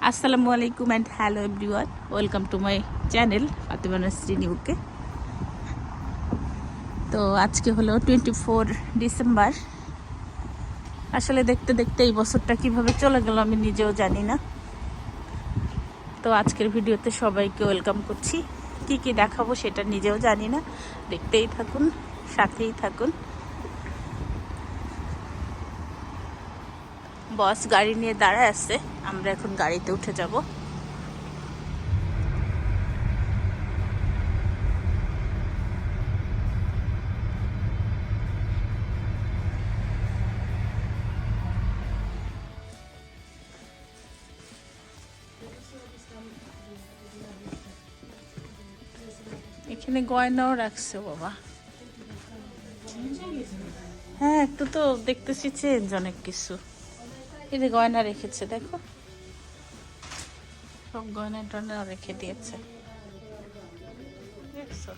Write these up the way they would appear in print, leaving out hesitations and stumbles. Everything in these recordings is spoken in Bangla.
আসসালামু আলাইকুম and hello everyone, welcome to my channel Fatema Nasrin UK. তো আজকে হলো 24 ডিসেম্বর। আসলে দেখতে দেখতে এই বছরটা কিভাবে চলে গেল আমি নিজেও জানি না। তো আজকের ভিডিওতে সবাইকে ওয়েলকাম করছি। কি কি দেখাবো সেটা নিজেও জানি না, দেখতেই থাকুন, সাথেই থাকুন। বস গাড়ি নিয়ে দাঁড়ায় আছে, আমরা এখন গাড়িতে উঠে যাব। এখানে গয়নাও রাখছে বাবা। হ্যাঁ, একটু তো দেখতেছি চেঞ্জ অনেক কিছু। এই যে গয়না রেখেছে, দেখো সব গয়না টয়না রেখে দিয়েছে। দেখছো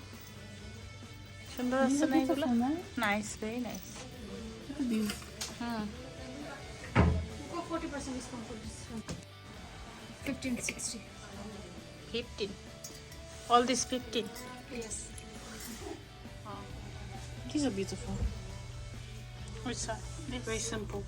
সুন্দর আছে না এগুলো? Nice, very nice. Hmm, 40% discount for this one. 1560. 15, all this 15. Yes. These are beautiful. Which one? This? Very simple.